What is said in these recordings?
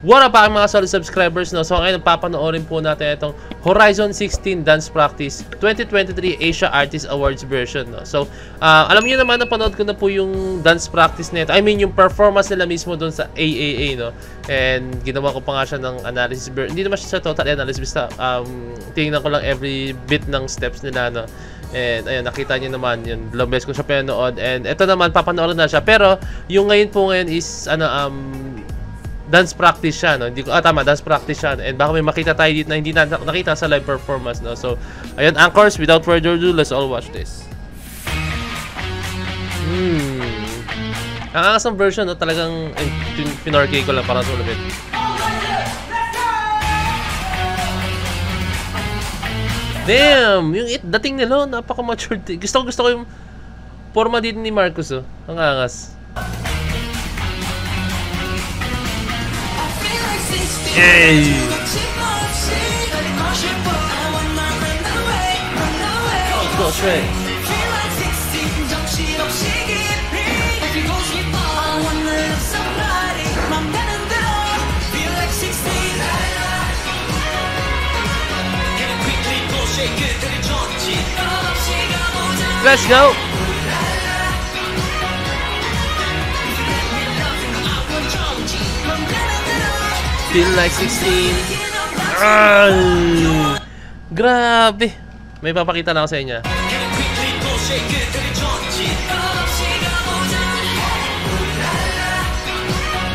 What up mga solid subscribers, no? So ngayon papanoorin po natin itong Horizon 16 Dance Practice 2023 Asia Artist Awards version, no? So alam niyo naman, napanood ko na po yung dance practice nito. I mean yung performance nila mismo doon sa AAA, no? And ginawa ko pa nga siya ng analysis. Hindi naman siya sa total analysis, basta tingnan ko lang every bit ng steps nila, no? And ayun, nakita niyo naman yun. Dalawang beses ko siya pinanood. And ito naman, papanoorin na siya. Pero yung ngayon is dance practice siya, no? Hindi ko tama, dance practice siya. And baka may makita tayo dito na hindi na nakita sa live performance, no? So, ayun, anchors, without further ado, let's all watch this. Ang angas ng version, no? Talagang pinorkey ko lang para sulubit. Damn! Yung dating nila, napaka-matured. Gusto ko yung forma dito ni Marcus, oh. Ang angas. Hey! Go straight. Let's go. Feel like 16. Grabe. May papakita na ako sa inyo.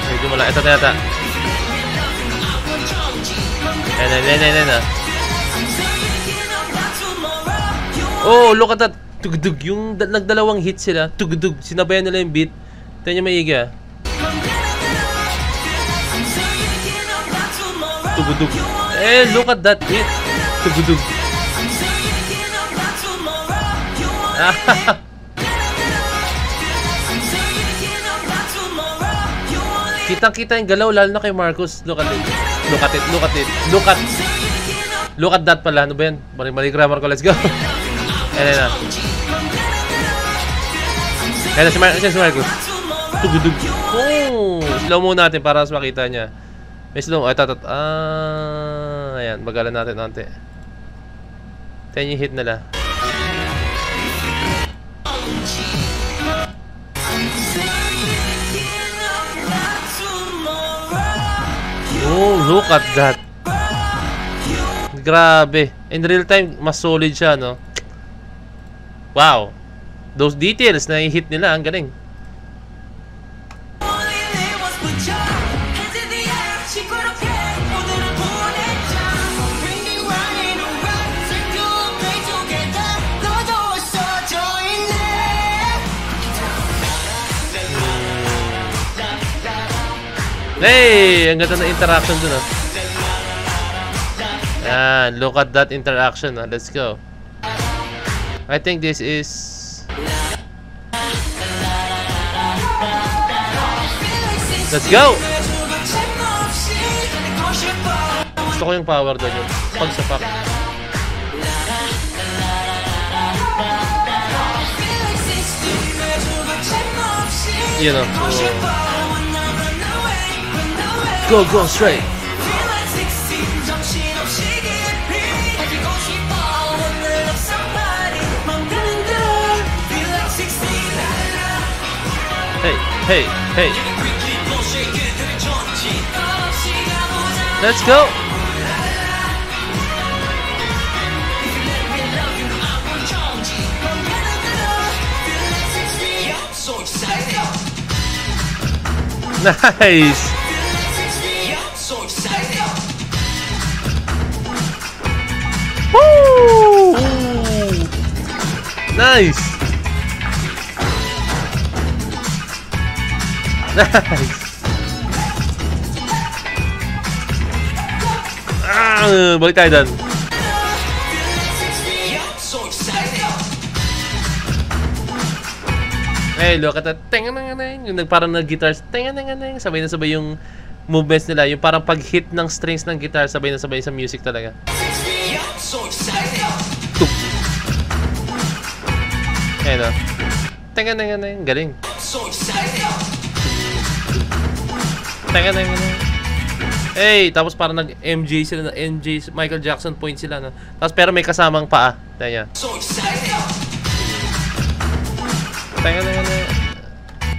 Medyo mula. Ito na yata. Ayan. Oh, look at that. Tugdug. Yung nagdalawang hit sila. Tugdug. Sinabayan nila yung beat. Ito nyo maiga. Tugudug. Look at that hit. Tugudug. Kitang-kita yung galaw, lalo na kay Marcus. Look at it. Look at that pala. Ano ba yan? Mali grammar ko. Let's go. Ayan na. Ayan na si Marcus. Tugudug. Oh! Slow mo natin para mas makita niya. May slow. Ayan. Bagalan natin nante. Ito yung hit nila. Oh, look at that. Grabe. In real time, mas solid siya, no? Wow. Those details na i-hit nila, ang galing. Hey! Ang ganda na interaction dun, oh. Yan, look at that interaction, oh. Let's go. I think this is... Let's go! Gusto ko yung power doon, yung pagsapak. You know. Go straight. Hey. Let's go. Nice. Woo! Nice. Balik tayo doon. Hey, look at that. Yung parang nag-guitars. Sabay na sabay yung movements nila. Yung parang pag-hit ng strings ng guitar, sabay na sabay sa music talaga. Ayan, o. Galing. Teka. Hey, tapos parang nag-MJ sila, MJ, Michael Jackson point sila, no? Tapos pero may kasamang paa. Tanya.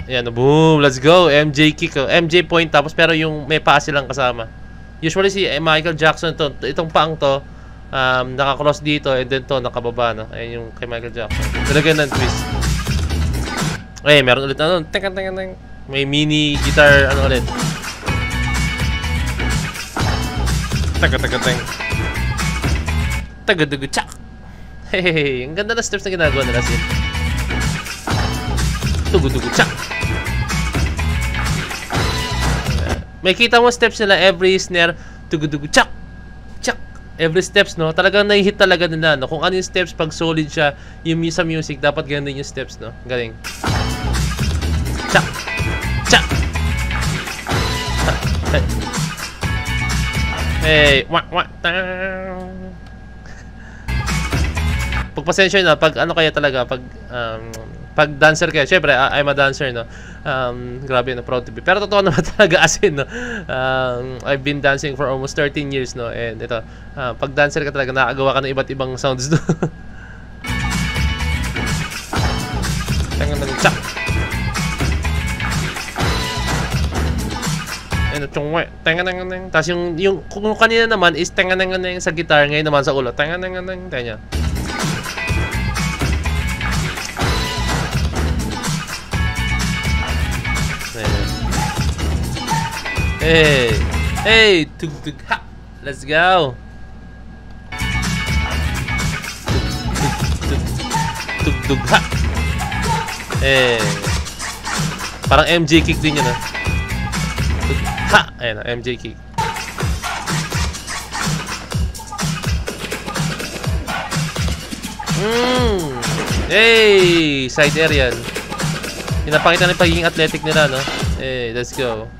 Ayan, boom, let's go. MJ kick, MJ point, tapos pero yung may paa silang kasama. Usually si Michael Jackson to, itong paang to, naka-cross dito, and then to, nakababa, no? Ayan yung kay Michael Jackson. Talaga ng twist. Eh, meron ulit, ano, teng. May mini guitar, ano ulit. Teng. Tagadugu-chak. Hey, ang ganda na steps na ginagawa nila sin. Tugu-dugu-chak. May kita mo steps nila every snare. Tugu-dugu-chak. Chak. Every steps, no? Talagang nai-hit talaga nila, no? Kung ano yung steps, pag solid siya, yung sa music, dapat ganun yung steps, no? Galing. Chak. Chak. Hey, wak. Pagpasensya na, pag ano kaya talaga, pag dancer kaya, syempre, I'm a dancer, no? Grabe, no, proud to be. Pero totoo naman talaga as in, no? I've been dancing for almost 13 years, no? And ito, pag dancer ka talaga, nakagawa ka ng iba't ibang sounds, no? Tsak! Tenganang. Tapos yung kung kanina naman is tenganang sa guitar, ngayon naman sa ulo. Tenganang. Tanya. Hey, tug ha. Let's go. Tug ha. Parang MJ kick din yun, ah. Ha! Ayan, MJ kick. Hey! Side aerial. Pinapakita na yung pagiging athletic nila, no? Hey, let's go.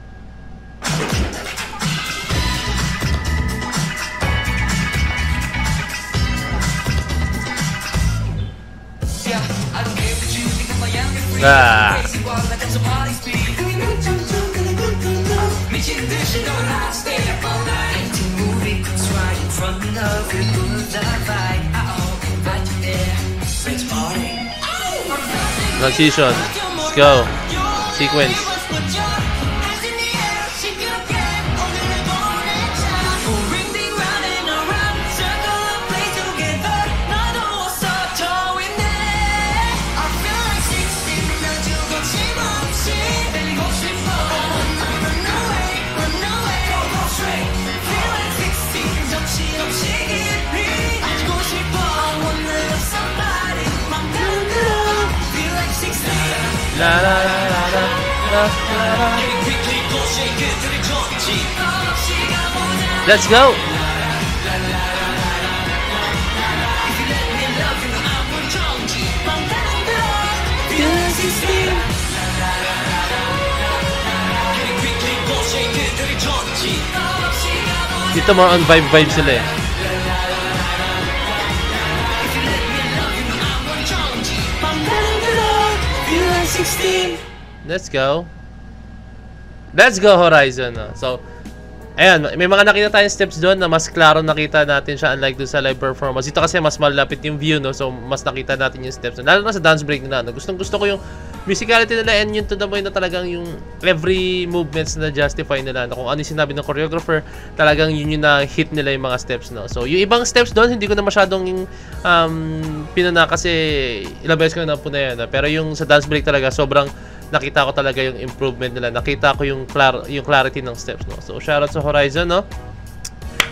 Ah! Transition. Let's go. Sequence. Let's go. Dito more on vibe sila eh. Let's go Horizon. So, ayan, may mga nakita tayong steps doon na mas klaro nakita natin siya unlike doon sa live performance. Dito kasi mas malapit yung view, no? So, mas nakita natin yung steps. Lalo na sa dance break nila, no? Gusto ko yung musicality nila and yung to the point na talagang yung every movements na justify nila. No? Kung ano yung sinabi ng choreographer, talagang yun yung na-hit nila yung mga steps, no? So, yung ibang steps doon, hindi ko na masyadong pinuna kasi ilang beses ko na po na yan. No? Pero yung sa dance break talaga, sobrang nakita ko talaga yung improvement nila. Nakita ko yung clarity ng steps, no? So, shoutout sa Horizon, no?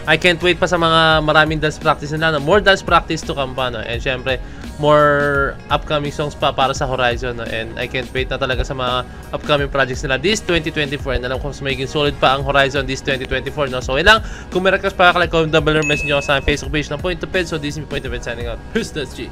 I can't wait pa sa mga maraming dance practice nila, no? More dance practice to come pa, no? And syempre, more upcoming songs pa para sa Horizon, no? And I can't wait na talaga sa mga upcoming projects nila this 2024. And alam ko mas magiging solid pa ang Horizon this 2024, no? So, yun lang. Kung may request pa, comment down below, message nyo sa Facebook page ng Point to Ped. So, this is Point to Ped signing out. Peace, that's G.